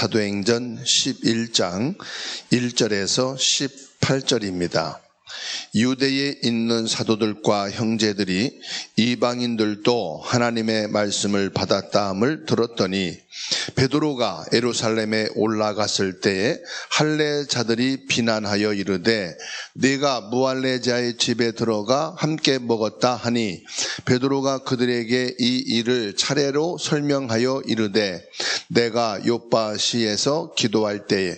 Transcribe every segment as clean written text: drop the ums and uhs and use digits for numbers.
사도행전 11장 1절에서 18절입니다. 유대에 있는 사도들과 형제들이 이방인들도 하나님의 말씀을 받았다함을 들었더니 베드로가 예루살렘에 올라갔을 때에 할례자들이 비난하여 이르되 네가 무할례자의 집에 들어가 함께 먹었다 하니 베드로가 그들에게 이 일을 차례로 설명하여 이르되 내가 요빠시에서 기도할 때에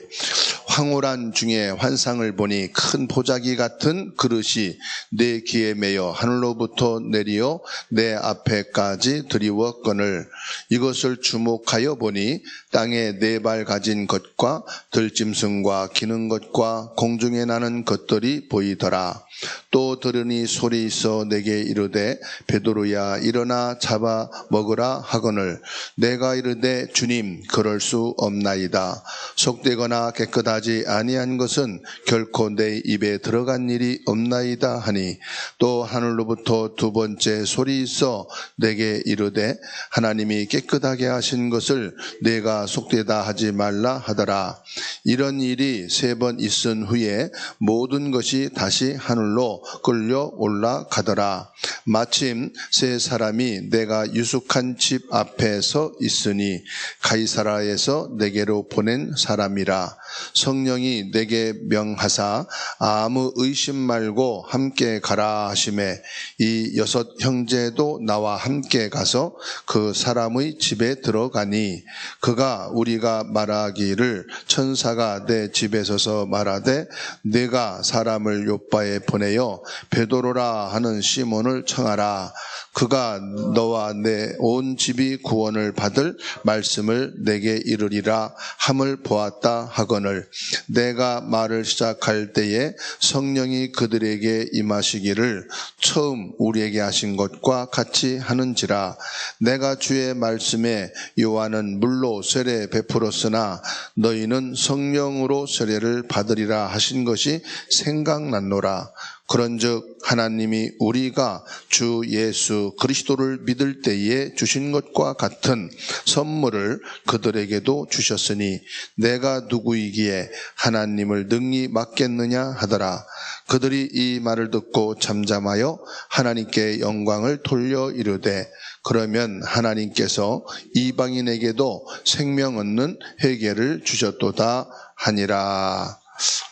황홀한 중에 환상을 보니 큰 보자기 같은 그릇이 내 귀에 매여 하늘로부터 내리어 내 앞에까지 드리웠거늘 이것을 주목하여 보니 땅에 네 발 가진 것과 들짐승과 기는 것과 공중에 나는 것들이 보이더라. 또 들으니 소리 있어 내게 이르되 베드로야 일어나 잡아 먹으라 하거늘 내가 이르되 주님 그럴 수 없나이다. 속되거나 깨끗하지 아니한 것은 결코 내 입에 들어간 일이 없나이다 하니 또 하늘로부터 두 번째 소리 있어 내게 이르되 하나님이 깨끗하게 하신 것을 내가 속되다 하지 말라 하더라. 이런 일이 3번 있은 후에 모든 것이 다시 하늘로 끌려 올라가더라. 마침 3사람이 내가 유숙한 집 앞에 서 있으니 가이사라에서 내게로 보낸 사람이라. 성령이 내게 명하사 아무 의심 말고 함께 가라 하시매 이 6 형제도 나와 함께 가서 그 사람의 집에 들어가니 그가 우리가 말하기를 천사가 내 집에 서서 말하되 내가 사람을 요빠에 보내어 베드로라 하는 시몬을 청하라. 그가 너와 내 온 집이 구원을 받을 말씀을 내게 이르리라 함을 보았다 하거늘 내가 말을 시작할 때에 성령이 그들에게 임하시기를 처음 우리에게 하신 것과 같이 하는지라. 내가 주의 말씀에 요한은 물로 세례 베풀었으나 너희는 성령으로 세례를 받으리라 하신 것이 생각났노라. 그런즉 하나님이 우리가 주 예수 그리스도를 믿을 때에 주신 것과 같은 선물을 그들에게도 주셨으니 내가 누구이기에 하나님을 능히 맡겠느냐 하더라. 그들이 이 말을 듣고 잠잠하여 하나님께 영광을 돌려 이르되 그러면 하나님께서 이방인에게도 생명 얻는 회개를 주셨도다 하니라.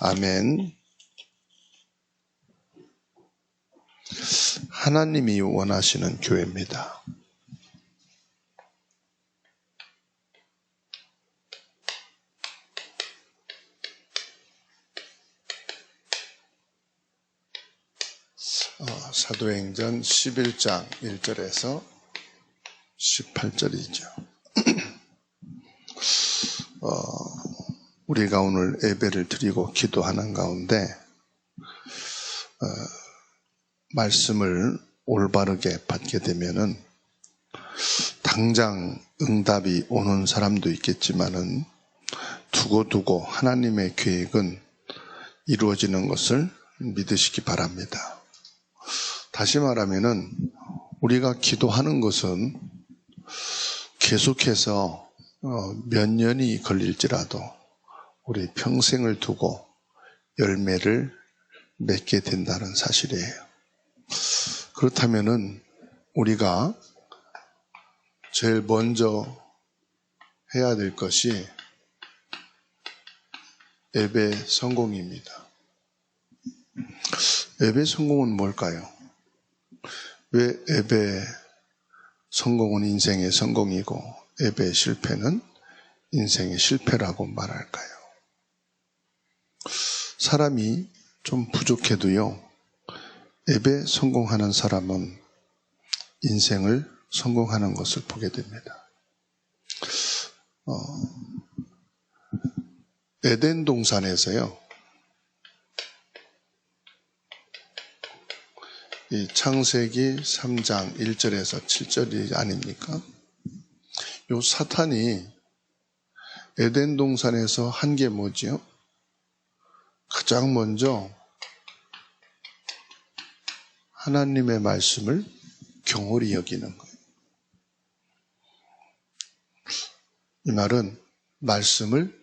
아멘. 하나님이 원하시는 교회입니다. 사도행전 11장 1절에서 18절이죠. 우리가 오늘 예배를 드리고 기도하는 가운데 말씀을 올바르게 받게 되면은 당장 응답이 오는 사람도 있겠지만은 두고두고 하나님의 계획은 이루어지는 것을 믿으시기 바랍니다. 다시 말하면은 우리가 기도하는 것은 계속해서 몇 년이 걸릴지라도 우리 평생을 두고 열매를 맺게 된다는 사실이에요. 그렇다면은 우리가 제일 먼저 해야 될 것이 예배 성공입니다. 예배 성공은 뭘까요? 왜 예배 성공은 인생의 성공이고 예배 실패는 인생의 실패라고 말할까요? 사람이 좀 부족해도요, 예배 성공하는 사람은 인생을 성공하는 것을 보게 됩니다. 에덴 동산에서요, 이 창세기 3장 1절에서 7절이 아닙니까? 요 사탄이 에덴 동산에서 한 게 뭐지요? 가장 먼저 하나님의 말씀을 경홀히 여기는 거예요. 이 말은 말씀을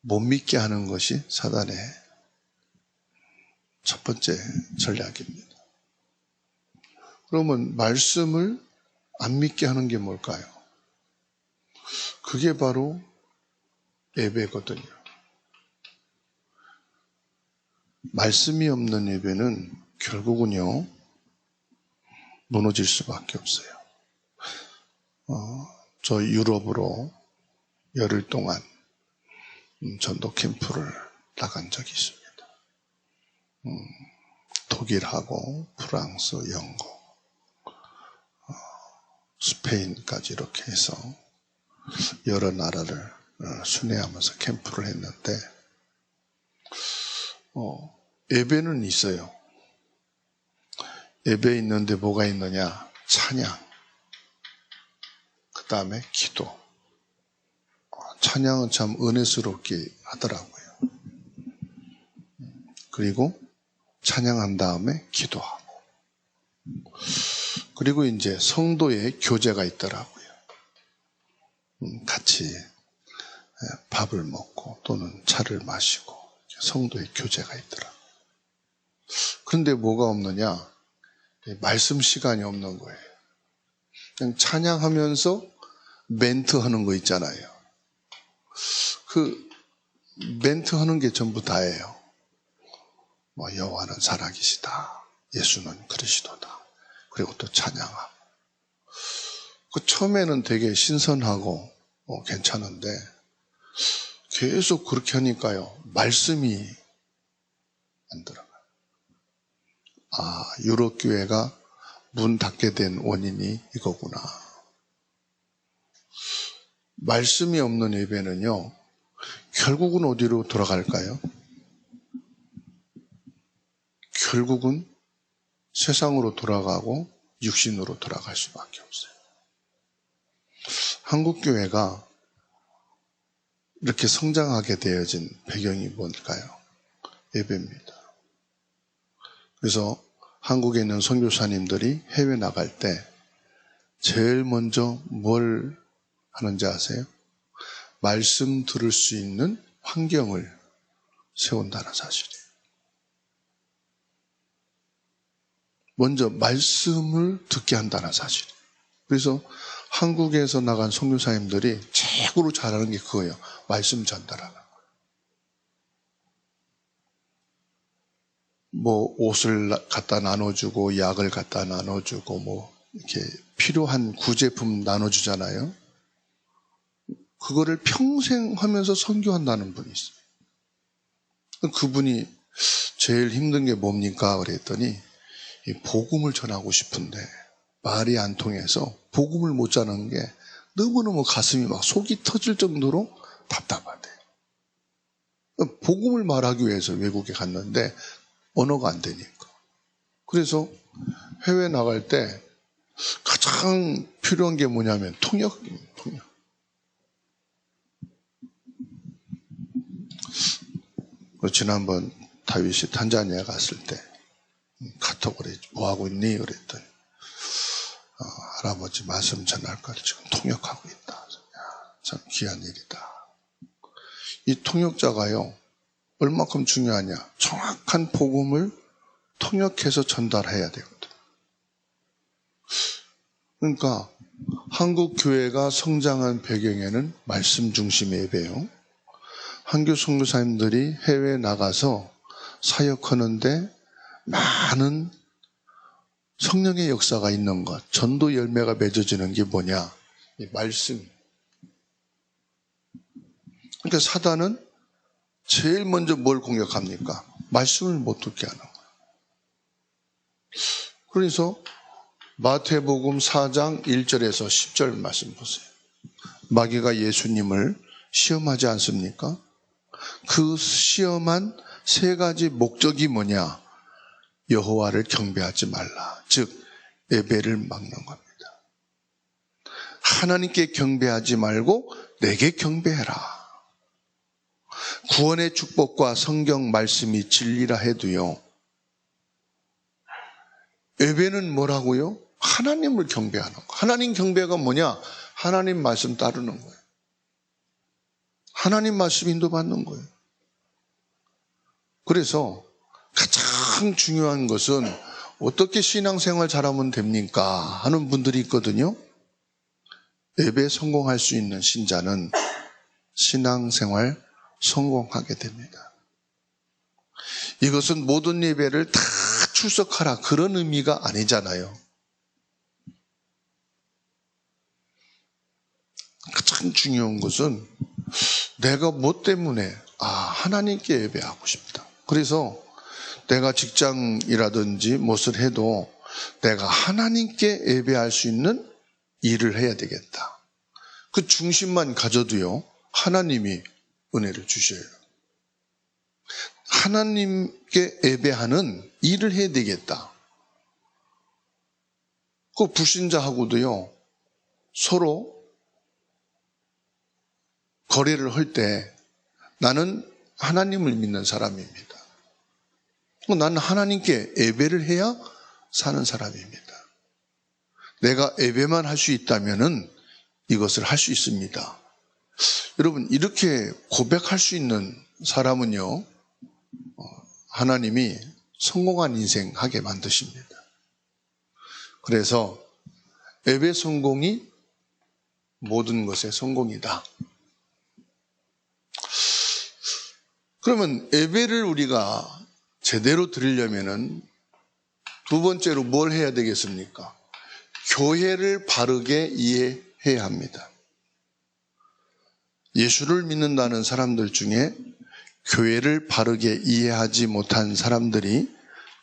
못 믿게 하는 것이 사단의 첫 번째 전략입니다. 그러면 말씀을 안 믿게 하는 게 뭘까요? 그게 바로 예배거든요. 말씀이 없는 예배는 결국은요, 무너질 수밖에 없어요. 저 유럽으로 열흘 동안 전도 캠프를 나간 적이 있습니다. 독일하고 프랑스, 영국, 스페인까지 이렇게 해서 여러 나라를 순회하면서 캠프를 했는데 예배는 있어요. 예배 있는데 뭐가 있느냐? 찬양, 그 다음에 기도. 찬양은 참 은혜스럽게 하더라고요. 그리고 찬양한 다음에 기도하고, 그리고 이제 성도의 교제가 있더라고요. 같이 밥을 먹고 또는 차를 마시고 성도의 교제가 있더라고요. 그런데 뭐가 없느냐? 말씀 시간이 없는 거예요. 그냥 찬양하면서 멘트 하는 거 있잖아요. 그 멘트 하는 게 전부 다예요. 여호와는 살아계시다, 예수는 그리스도다, 그리고 또 찬양하고. 처음에는 되게 신선하고 괜찮은데 계속 그렇게 하니까요, 말씀이 안 들어가요. 유럽 교회가 문 닫게 된 원인이 이거구나. 말씀이 없는 예배는요, 결국은 어디로 돌아갈까요? 결국은 세상으로 돌아가고 육신으로 돌아갈 수밖에 없어요. 한국교회가 이렇게 성장하게 되어진 배경이 뭘까요? 예배입니다. 그래서 한국에 있는 선교사님들이 해외 나갈 때 제일 먼저 뭘 하는지 아세요? 말씀 들을 수 있는 환경을 세운다는 사실이에요. 먼저 말씀을 듣게 한다는 사실이에요. 그래서 한국에서 나간 선교사님들이 최고로 잘하는 게 그거예요. 말씀 전달하는 거예요. 옷을 갖다 나눠주고 약을 갖다 나눠주고 이렇게 필요한 구제품 나눠주잖아요. 그거를 평생 하면서 선교한다는 분이 있어요. 그분이 제일 힘든 게 뭡니까? 그랬더니 이 복음을 전하고 싶은데 말이 안 통해서 복음을 못 전하는 게 너무너무 가슴이 막 속이 터질 정도로 답답하대요. 복음을 말하기 위해서 외국에 갔는데 언어가 안 되니까. 그래서 해외 나갈 때 가장 필요한 게 뭐냐면 통역입니다. 통역. 지난번 다윗이 탄자니아 갔을 때 카톡을 했지. 뭐하고 있니? 그랬더니 할아버지 말씀 전할 걸 지금 통역하고 있다. 참 귀한 일이다. 이 통역자가요, 얼마큼 중요하냐? 정확한 복음을 통역해서 전달해야 되거든. 그러니까 한국 교회가 성장한 배경에는 말씀 중심의 예배요. 한교 선교사님들이 해외에 나가서 사역하는데 많은 성령의 역사가 있는 것, 전도 열매가 맺어지는 게 뭐냐? 이 말씀. 그러니까 사단은 제일 먼저 뭘 공격합니까? 말씀을 못 듣게 하는 거예요. 그래서 마태복음 4장 1절에서 10절 말씀 보세요. 마귀가 예수님을 시험하지 않습니까? 그 시험한 세 가지 목적이 뭐냐? 여호와를 경배하지 말라. 즉 예배를 막는 겁니다. 하나님께 경배하지 말고 내게 경배해라. 구원의 축복과 성경 말씀이 진리라 해도요, 예배는 뭐라고요? 하나님을 경배하는 거. 하나님 경배가 뭐냐? 하나님 말씀 따르는 거예요. 하나님 말씀 인도받는 거예요. 그래서 가장 중요한 것은 어떻게 신앙생활 잘하면 됩니까? 하는 분들이 있거든요. 예배 성공할 수 있는 신자는 신앙생활 성공하게 됩니다. 이것은 모든 예배를 다 출석하라 그런 의미가 아니잖아요. 가장 중요한 것은 내가 뭐 때문에 하나님께 예배하고 싶다. 그래서 내가 직장이라든지 무엇을 해도 내가 하나님께 예배할 수 있는 일을 해야 되겠다. 그 중심만 가져도요, 하나님이 은혜를 주셔요. 하나님께 예배하는 일을 해야 되겠다. 그 불신자하고도요, 서로 거래를 할 때 나는 하나님을 믿는 사람입니다. 나는 하나님께 예배를 해야 사는 사람입니다. 내가 예배만 할 수 있다면은 이것을 할 수 있습니다. 여러분, 이렇게 고백할 수 있는 사람은요, 하나님이 성공한 인생 하게 만드십니다. 그래서 예배 성공이 모든 것의 성공이다. 그러면 예배를 우리가 제대로 드리려면은 두 번째로 뭘 해야 되겠습니까? 교회를 바르게 이해해야 합니다. 예수를 믿는다는 사람들 중에 교회를 바르게 이해하지 못한 사람들이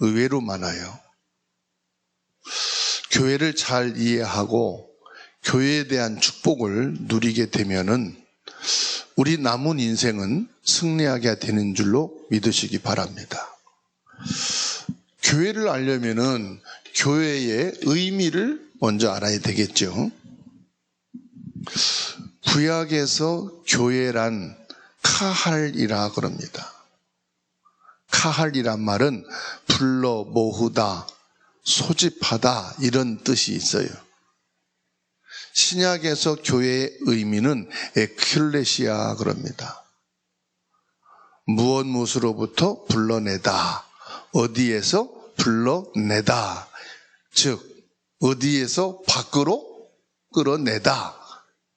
의외로 많아요. 교회를 잘 이해하고 교회에 대한 축복을 누리게 되면은 우리 남은 인생은 승리하게 되는 줄로 믿으시기 바랍니다. 교회를 알려면은 교회의 의미를 먼저 알아야 되겠죠. 구약에서 교회란 카할이라 그럽니다. 카할이란 말은 불러 모으다, 소집하다 이런 뜻이 있어요. 신약에서 교회의 의미는 에클레시아 그럽니다. 무엇으로부터 불러내다, 어디에서 불러내다, 즉 어디에서 밖으로 끌어내다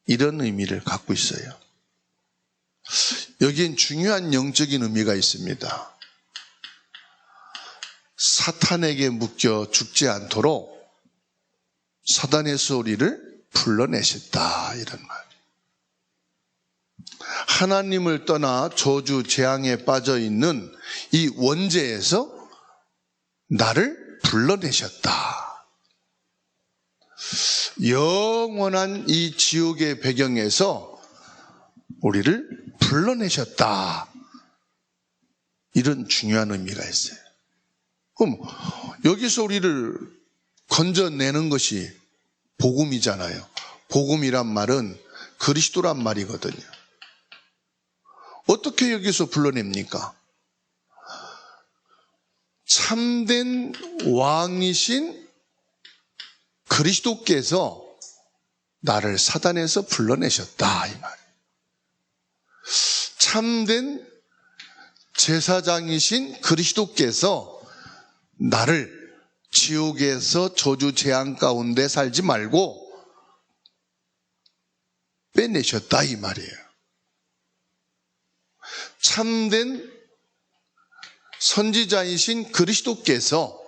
이런 의미를 갖고 있어요. 여기엔 중요한 영적인 의미가 있습니다. 사탄에게 묶여 죽지 않도록 사단에서 우리를 불러내셨다 이런 말. 하나님을 떠나 저주 재앙에 빠져 있는 이 원죄에서 나를 불러내셨다. 영원한 이 지옥의 배경에서 우리를 불러내셨다. 이런 중요한 의미가 있어요. 그럼 여기서 우리를 건져내는 것이 복음이잖아요. 복음이란 말은 그리스도란 말이거든요. 어떻게 여기서 불러냅니까? 참된 왕이신 그리스도께서 나를 사단에서 불러내셨다 이 말이에요. 참된 제사장이신 그리스도께서 나를 지옥에서 저주 재앙 가운데 살지 말고 빼내셨다 이 말이에요. 참된 선지자이신 그리스도께서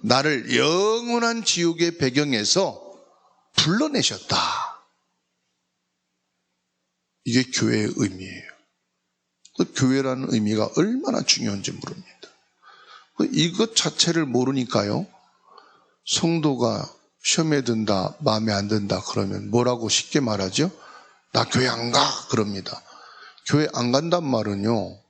나를 영원한 지옥의 배경에서 불러내셨다. 이게 교회의 의미예요. 그 교회라는 의미가 얼마나 중요한지 모릅니다. 이것 자체를 모르니까요, 성도가 시험에 든다, 마음에 안 든다 그러면 뭐라고 쉽게 말하죠? 나 교회 안 가 그럽니다. 교회 안 간단 말은요,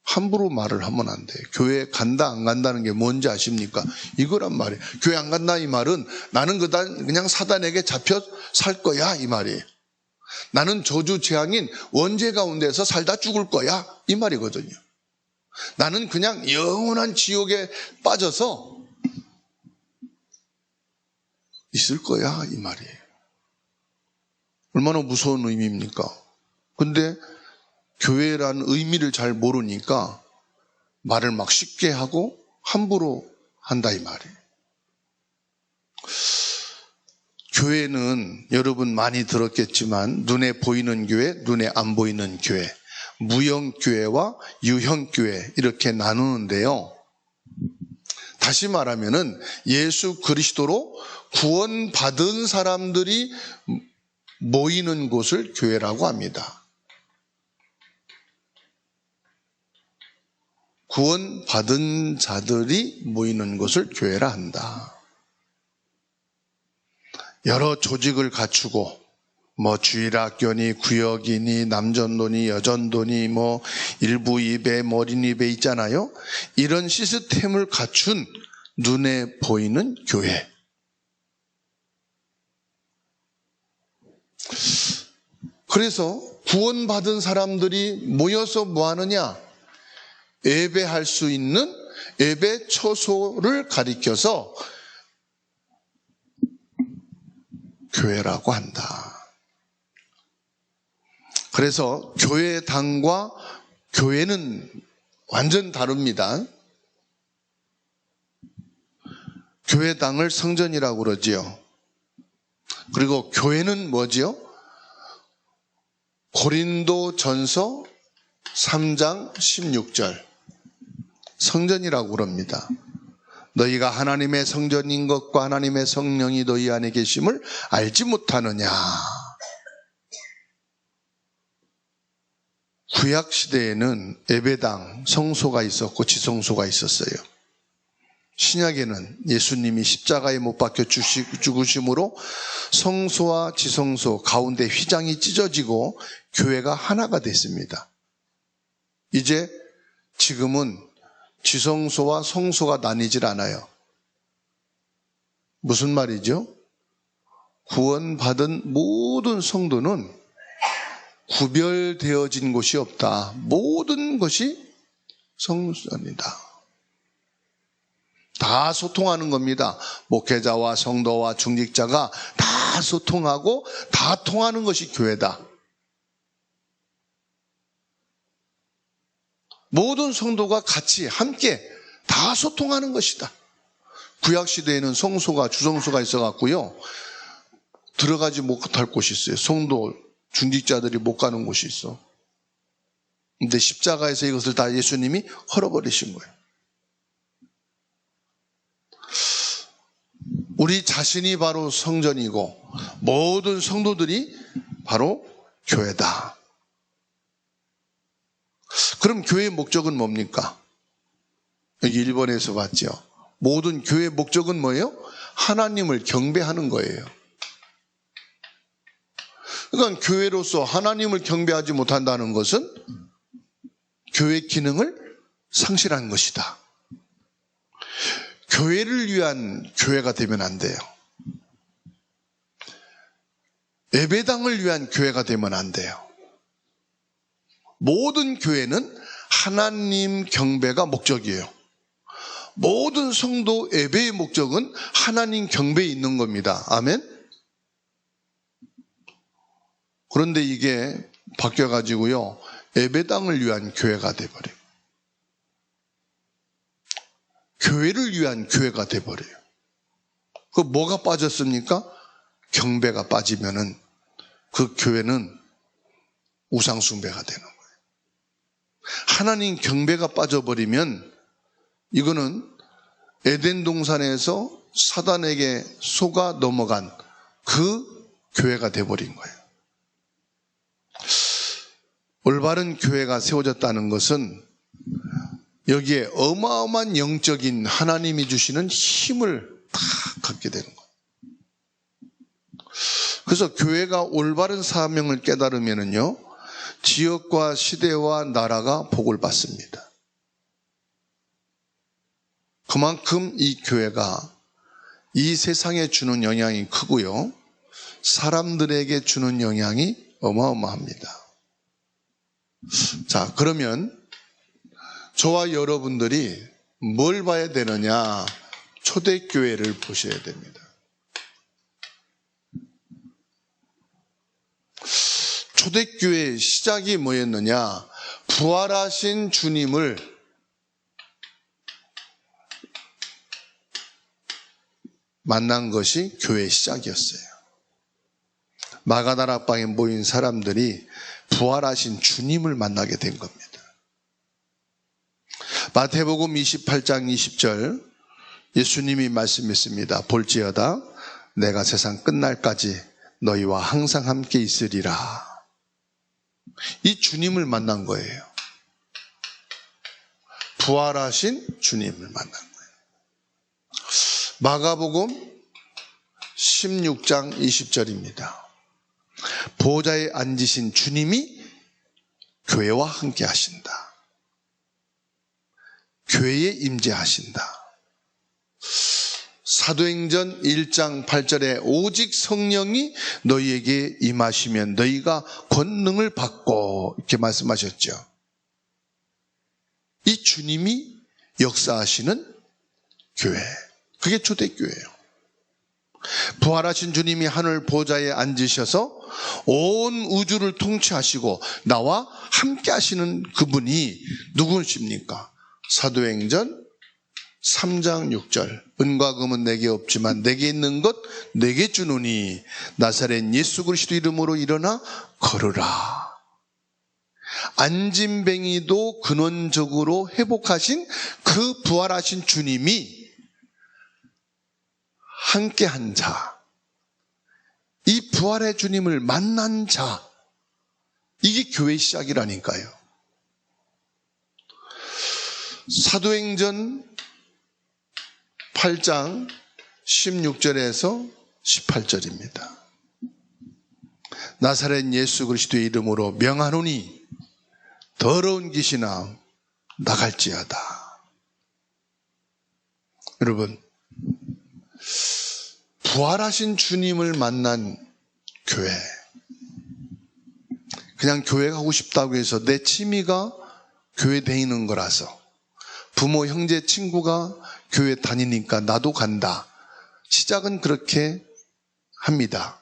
함부로 말을 하면 안 돼요. 교회 간다 안 간다는 게 뭔지 아십니까? 이거란 말이에요. 교회 안 간다 이 말은 나는 그냥 사단에게 잡혀 살 거야 이 말이에요. 나는 저주 재앙인 원죄 가운데서 살다 죽을 거야 이 말이거든요. 나는 그냥 영원한 지옥에 빠져서 있을 거야 이 말이에요. 얼마나 무서운 의미입니까? 근데 교회라는 의미를 잘 모르니까 말을 막 쉽게 하고 함부로 한다 이 말이에요. 교회는 여러분 많이 들었겠지만 눈에 보이는 교회, 눈에 안 보이는 교회, 무형교회와 유형교회 이렇게 나누는데요. 다시 말하면은 예수 그리스도로 구원받은 사람들이 모이는 곳을 교회라고 합니다. 구원받은 자들이 모이는 곳을 교회라 한다. 여러 조직을 갖추고 주일학교니 구역이니 남전도니 여전도니 일부 예배 어린 예배 있잖아요. 이런 시스템을 갖춘 눈에 보이는 교회. 그래서 구원받은 사람들이 모여서 뭐 하느냐? 예배할 수 있는 예배 처소를 가리켜서 교회라고 한다. 그래서 교회당과 교회는 완전 다릅니다. 교회당을 성전이라고 그러지요. 그리고 교회는 뭐지요? 고린도전서 3장 16절 성전이라고 그럽니다. 너희가 하나님의 성전인 것과 하나님의 성령이 너희 안에 계심을 알지 못하느냐. 구약 시대에는 예배당, 성소가 있었고 지성소가 있었어요. 신약에는 예수님이 십자가에 못 박혀 죽으심으로 성소와 지성소 가운데 휘장이 찢어지고 교회가 하나가 됐습니다. 이제 지금은 지성소와 성소가 나뉘질 않아요. 무슨 말이죠? 구원받은 모든 성도는 구별되어진 곳이 없다. 모든 것이 성전이다. 다 소통하는 겁니다. 목회자와 성도와 중직자가 다 소통하고 다 통하는 것이 교회다. 모든 성도가 같이 함께 다 소통하는 것이다. 구약시대에는 성소가 주성소가 있어갖고요 들어가지 못할 곳이 있어요. 성도 중직자들이 못 가는 곳이 있어. 근데 십자가에서 이것을 다 예수님이 헐어버리신 거예요. 우리 자신이 바로 성전이고 모든 성도들이 바로 교회다. 그럼 교회의 목적은 뭡니까? 여기 1번에서 봤죠. 모든 교회의 목적은 뭐예요? 하나님을 경배하는 거예요. 그러니까 교회로서 하나님을 경배하지 못한다는 것은 교회 기능을 상실한 것이다. 교회를 위한 교회가 되면 안 돼요. 예배당을 위한 교회가 되면 안 돼요. 모든 교회는 하나님 경배가 목적이에요. 모든 성도 예배의 목적은 하나님 경배에 있는 겁니다. 아멘? 그런데 이게 바뀌어가지고요 예배당을 위한 교회가 돼버려요. 교회를 위한 교회가 돼버려요. 그 뭐가 빠졌습니까? 경배가 빠지면은 그 교회는 우상숭배가 되는 거예요. 하나님 경배가 빠져버리면 이거는 에덴 동산에서 사단에게 속아 넘어간 그 교회가 돼버린 거예요. 올바른 교회가 세워졌다는 것은 여기에 어마어마한 영적인 하나님이 주시는 힘을 다 갖게 되는 거예요. 그래서 교회가 올바른 사명을 깨달으면요 지역과 시대와 나라가 복을 받습니다. 그만큼 이 교회가 이 세상에 주는 영향이 크고요 사람들에게 주는 영향이 어마어마합니다. 자, 그러면 저와 여러분들이 뭘 봐야 되느냐? 초대교회를 보셔야 됩니다. 초대교회의 시작이 뭐였느냐? 부활하신 주님을 만난 것이 교회의 시작이었어요. 마가다락방에 모인 사람들이 부활하신 주님을 만나게 된 겁니다. 마태복음 28장 20절 예수님이 말씀했습니다. 볼지어다 내가 세상 끝날까지 너희와 항상 함께 있으리라. 이 주님을 만난 거예요. 부활하신 주님을 만난 거예요. 마가복음 16장 20절입니다. 보좌에 앉으신 주님이 교회와 함께 하신다. 교회에 임재하신다. 사도행전 1장 8절에 오직 성령이 너희에게 임하시면 너희가 권능을 받고 이렇게 말씀하셨죠. 이 주님이 역사하시는 교회, 그게 초대교회예요. 부활하신 주님이 하늘 보좌에 앉으셔서 온 우주를 통치하시고 나와 함께 하시는 그분이 누구십니까? 사도행전 3장 6절 은과 금은 내게 없지만 내게 있는 것 내게 주노니 나사렛 예수 그리스도 이름으로 일어나 걸으라. 안진뱅이도 근원적으로 회복하신 그 부활하신 주님이 함께한 자, 이 부활의 주님을 만난 자, 이게 교회의 시작이라니까요. 사도행전 8장 16절에서 18절입니다. 나사렛 예수 그리스도의 이름으로 명하노니 더러운 귀신아 나갈지어다. 여러분, 부활하신 주님을 만난 교회, 그냥 교회 가고 싶다고 해서 내 취미가 교회 다니는 거라서 부모, 형제, 친구가 교회 다니니까 나도 간다. 시작은 그렇게 합니다.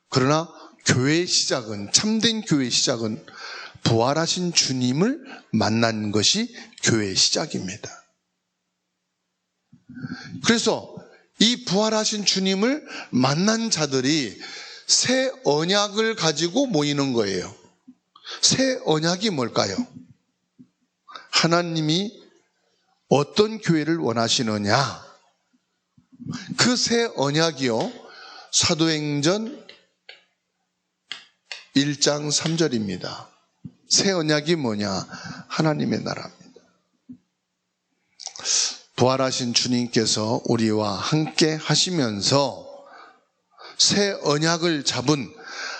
그러나 교회의 시작은, 참된 교회의 시작은 부활하신 주님을 만난 것이 교회의 시작입니다. 그래서 이 부활하신 주님을 만난 자들이 새 언약을 가지고 모이는 거예요. 새 언약이 뭘까요? 하나님이 어떤 교회를 원하시느냐? 그 새 언약이요, 사도행전 1장 3절입니다. 새 언약이 뭐냐? 하나님의 나라입니다. 부활하신 주님께서 우리와 함께 하시면서 새 언약을 잡은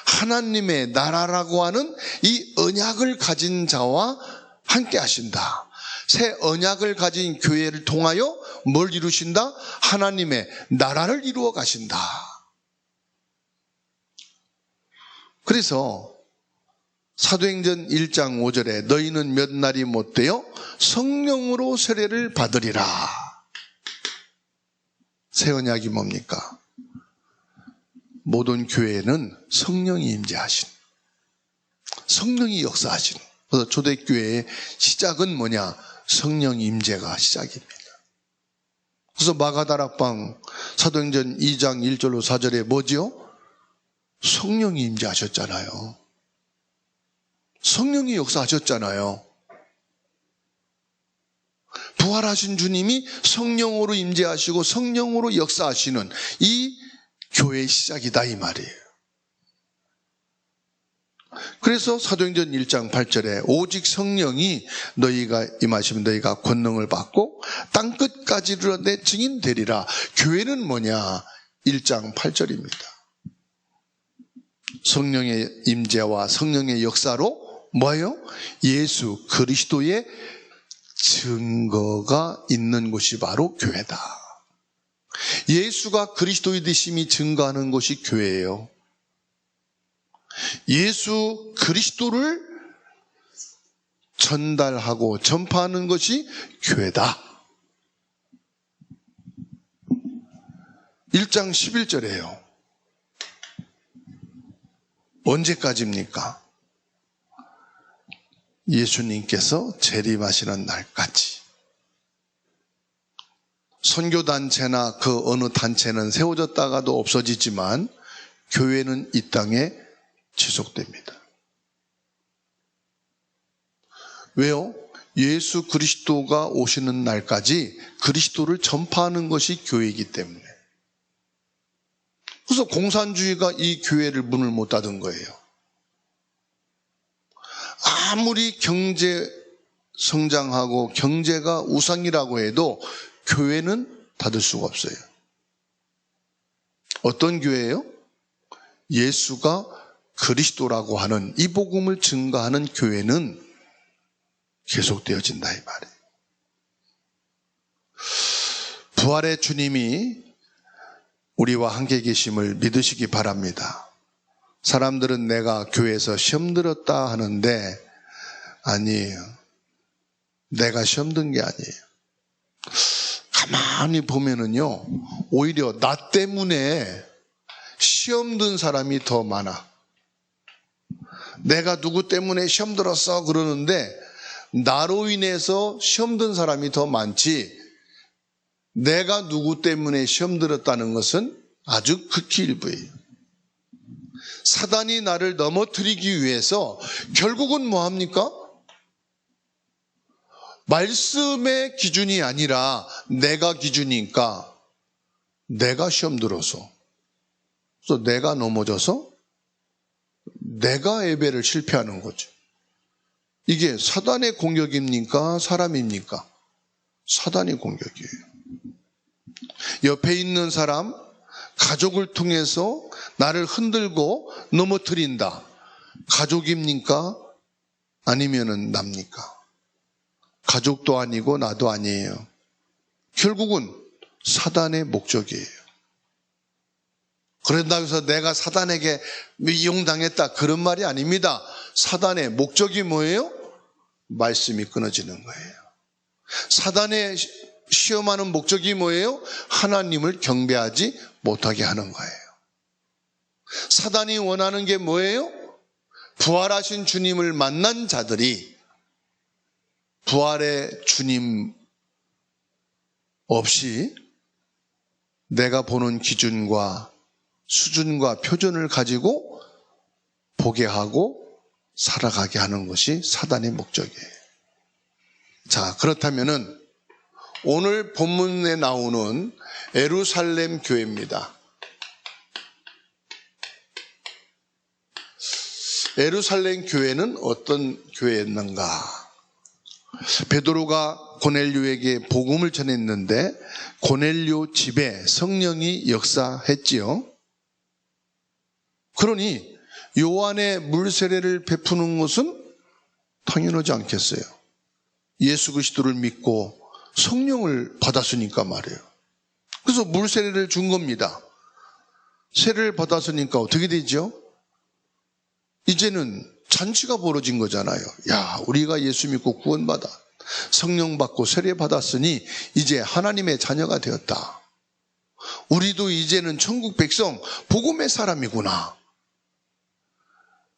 하나님의 나라라고 하는 이 언약을 가진 자와 함께 하신다. 새 언약을 가진 교회를 통하여 뭘 이루신다? 하나님의 나라를 이루어 가신다. 그래서 사도행전 1장 5절에 너희는 몇 날이 못되어 성령으로 세례를 받으리라. 새 언약이 뭡니까? 모든 교회에는 성령이 임재하신, 성령이 역사하신, 그래서 초대교회의 시작은 뭐냐? 성령 임재가 시작입니다. 그래서 마가다락방 사도행전 2장 1절로 4절에 뭐지요? 성령이 임재하셨잖아요. 성령이 역사하셨잖아요. 부활하신 주님이 성령으로 임재하시고 성령으로 역사하시는 이 교회의 시작이다, 이 말이에요. 그래서 사도행전 1장 8절에 오직 성령이 너희가 임하시면 너희가 권능을 받고 땅끝까지 이르러 내 증인 되리라. 교회는 뭐냐? 1장 8절입니다. 성령의 임재와 성령의 역사로 뭐예요? 예수 그리스도의 증거가 있는 곳이 바로 교회다. 예수가 그리스도의 되심이 증거하는 곳이 교회예요. 예수 그리스도를 전달하고 전파하는 것이 교회다. 1장 11절이에요. 언제까지입니까? 예수님께서 재림하시는 날까지 선교단체나 그 어느 단체는 세워졌다가도 없어지지만 교회는 이 땅에 지속됩니다. 왜요? 예수 그리스도가 오시는 날까지 그리스도를 전파하는 것이 교회이기 때문에. 그래서 공산주의가 이 교회를 문을 못 닫은 거예요. 아무리 경제 성장하고 경제가 우상이라고 해도 교회는 닫을 수가 없어요. 어떤 교회예요? 예수가 그리스도라고 하는 이 복음을 증거하는 교회는 계속되어진다 이 말이에요. 부활의 주님이 우리와 함께 계심을 믿으시기 바랍니다. 사람들은 내가 교회에서 시험 들었다 하는데 아니에요. 내가 시험 든 게 아니에요. 가만히 보면은요, 오히려 나 때문에 시험 든 사람이 더 많아. 내가 누구 때문에 시험 들었어 그러는데 나로 인해서 시험 든 사람이 더 많지, 내가 누구 때문에 시험 들었다는 것은 아주 극히 일부예요. 사단이 나를 넘어뜨리기 위해서 결국은 뭐 합니까? 말씀의 기준이 아니라 내가 기준이니까 내가 시험 들어서, 그래서 내가 넘어져서 내가 예배를 실패하는 거죠. 이게 사단의 공격입니까? 사람입니까? 사단의 공격이에요. 옆에 있는 사람, 가족을 통해서 나를 흔들고 넘어뜨린다. 가족입니까? 아니면은 납니까? 가족도 아니고 나도 아니에요. 결국은 사단의 목적이에요. 그런다고 해서 내가 사단에게 이용당했다 그런 말이 아닙니다. 사단의 목적이 뭐예요? 말씀이 끊어지는 거예요. 사단의 시험하는 목적이 뭐예요? 하나님을 경배하지 못하게 하는 거예요. 사단이 원하는 게 뭐예요? 부활하신 주님을 만난 자들이 부활의 주님 없이 내가 보는 기준과 수준과 표준을 가지고 보게 하고 살아가게 하는 것이 사단의 목적이에요. 자, 그렇다면은 오늘 본문에 나오는 예루살렘 교회입니다. 예루살렘 교회는 어떤 교회였는가? 베드로가 고넬료에게 복음을 전했는데 고넬료 집에 성령이 역사했지요. 그러니 요한의 물세례를 베푸는 것은 당연하지 않겠어요. 예수 그리스도를 믿고 성령을 받았으니까 말이에요. 그래서 물세례를 준 겁니다. 세례를 받았으니까 어떻게 되죠? 이제는 잔치가 벌어진 거잖아요. 야, 우리가 예수 믿고 구원받아 성령 받고 세례 받았으니 이제 하나님의 자녀가 되었다. 우리도 이제는 천국 백성, 복음의 사람이구나.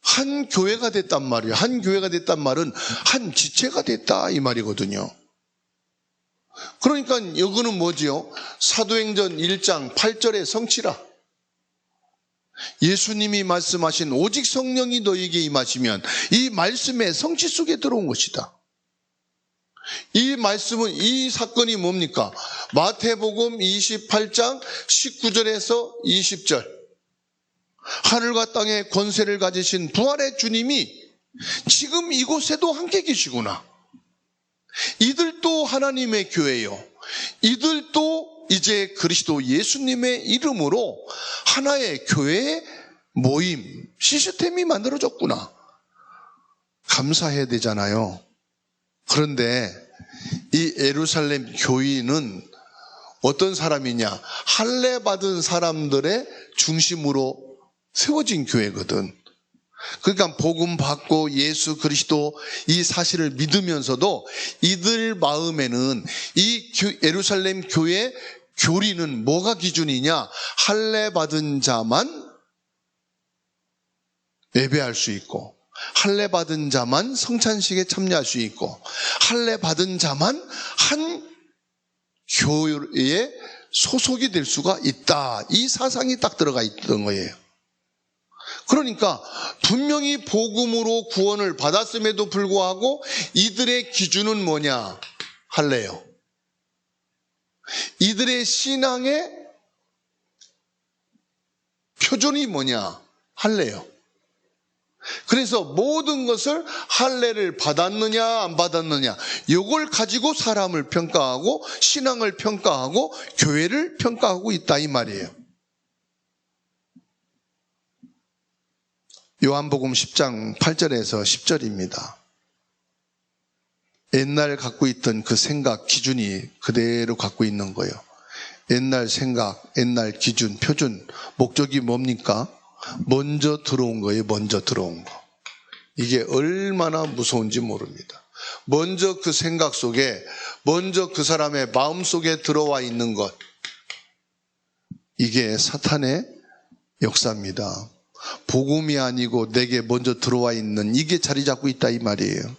한 교회가 됐단 말이에요. 한 교회가 됐단 말은 한 지체가 됐다 이 말이거든요. 그러니까 이거는 뭐지요? 사도행전 1장 8절의 성취라. 예수님이 말씀하신 오직 성령이 너희에게 임하시면 이 말씀의 성취 속에 들어온 것이다. 이 말씀은, 이 사건이 뭡니까? 마태복음 28장 19절에서 20절. 하늘과 땅의 권세를 가지신 부활의 주님이 지금 이곳에도 함께 계시구나. 이들도 하나님의 교회요. 이들도 이제 그리스도 예수님의 이름으로 하나의 교회의 모임, 시스템이 만들어졌구나. 감사해야 되잖아요. 그런데 이 예루살렘 교인은 어떤 사람이냐? 할례 받은 사람들의 중심으로 세워진 교회거든. 그러니까 복음 받고 예수 그리스도 이 사실을 믿으면서도 이들 마음에는 이 예루살렘 교회 교리는 뭐가 기준이냐? 할례 받은 자만 예배할 수 있고 할례 받은 자만 성찬식에 참여할 수 있고, 할례 받은 자만 한 교회에 소속이 될 수가 있다. 이 사상이 딱 들어가 있던 거예요. 그러니까 분명히 복음으로 구원을 받았음에도 불구하고 이들의 기준은 뭐냐? 할례요. 이들의 신앙의 표준이 뭐냐? 할례요. 그래서 모든 것을 할례를 받았느냐 안 받았느냐, 이걸 가지고 사람을 평가하고 신앙을 평가하고 교회를 평가하고 있다 이 말이에요. 요한복음 10장 8절에서 10절입니다. 옛날 갖고 있던 그 생각, 기준이 그대로 갖고 있는 거예요. 옛날 생각, 옛날 기준, 표준, 목적이 뭡니까? 먼저 들어온 거예요. 먼저 들어온 거. 이게 얼마나 무서운지 모릅니다. 먼저 그 생각 속에, 먼저 그 사람의 마음 속에 들어와 있는 것, 이게 사탄의 역사입니다. 복음이 아니고 내게 먼저 들어와 있는, 이게 자리 잡고 있다 이 말이에요.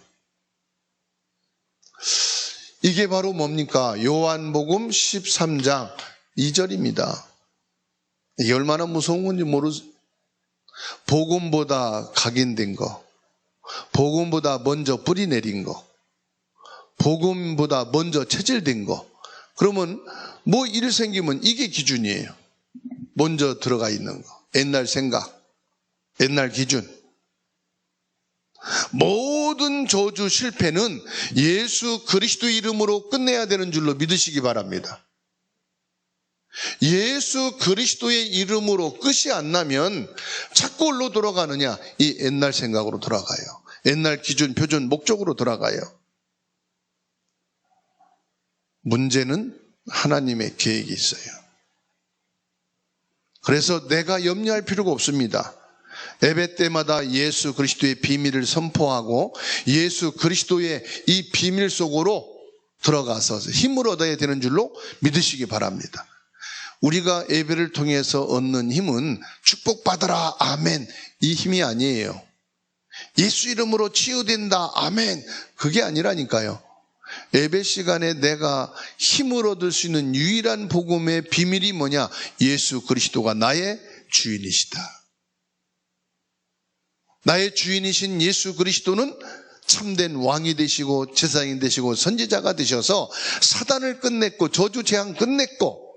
이게 바로 뭡니까? 요한복음 13장 2절입니다. 이게 얼마나 무서운 건지 모르죠. 복음보다 각인된 거, 복음보다 먼저 뿌리 내린 거, 복음보다 먼저 체질된 거, 그러면 뭐 일 생기면 이게 기준이에요. 먼저 들어가 있는 거, 옛날 생각, 옛날 기준. 모든 저주 실패는 예수 그리스도 이름으로 끝내야 되는 줄로 믿으시기 바랍니다. 예수 그리스도의 이름으로 끝이 안 나면 자꾸 어디로 돌아가느냐? 이 옛날 생각으로 돌아가요. 옛날 기준, 표준, 목적으로 돌아가요. 문제는 하나님의 계획이 있어요. 그래서 내가 염려할 필요가 없습니다. 예배 때마다 예수 그리스도의 비밀을 선포하고 예수 그리스도의 이 비밀 속으로 들어가서 힘을 얻어야 되는 줄로 믿으시기 바랍니다. 우리가 예배를 통해서 얻는 힘은 축복받아라 아멘 이 힘이 아니에요. 예수 이름으로 치유된다 아멘, 그게 아니라니까요. 예배 시간에 내가 힘을 얻을 수 있는 유일한 복음의 비밀이 뭐냐? 예수 그리스도가 나의 주인이시다. 나의 주인이신 예수 그리스도는 참된 왕이 되시고 제사장이 되시고 선지자가 되셔서 사단을 끝냈고 저주 재앙 끝냈고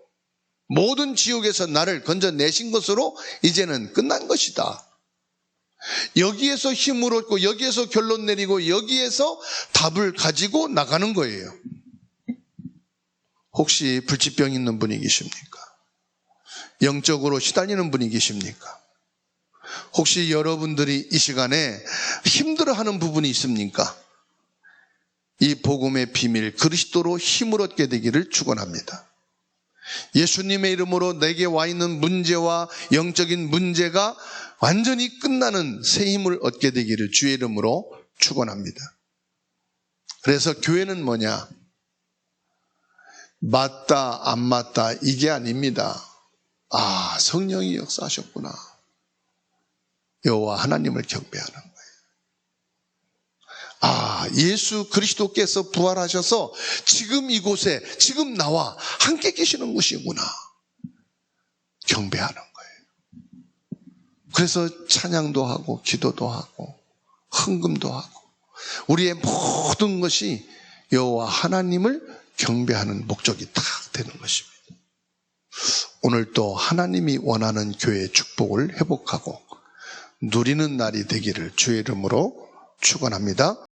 모든 지옥에서 나를 건져내신 것으로 이제는 끝난 것이다. 여기에서 힘을 얻고 여기에서 결론 내리고 여기에서 답을 가지고 나가는 거예요. 혹시 불치병 있는 분이 계십니까? 영적으로 시달리는 분이 계십니까? 혹시 여러분들이 이 시간에 힘들어하는 부분이 있습니까? 이 복음의 비밀 그리스도로 힘을 얻게 되기를 축원합니다. 예수님의 이름으로 내게 와 있는 문제와 영적인 문제가 완전히 끝나는 새 힘을 얻게 되기를 주의 이름으로 축원합니다. 그래서 교회는 뭐냐? 맞다 안 맞다 이게 아닙니다. 아, 성령이 역사하셨구나. 여호와 하나님을 경배하는 거예요. 아, 예수 그리스도께서 부활하셔서 지금 이곳에 지금 나와 함께 계시는 곳이구나. 경배하는 거예요. 그래서 찬양도 하고 기도도 하고 헌금도 하고 우리의 모든 것이 여호와 하나님을 경배하는 목적이 딱 되는 것입니다. 오늘 또 하나님이 원하는 교회의 축복을 회복하고 누리는 날이 되기를 주의 이름으로 축원합니다.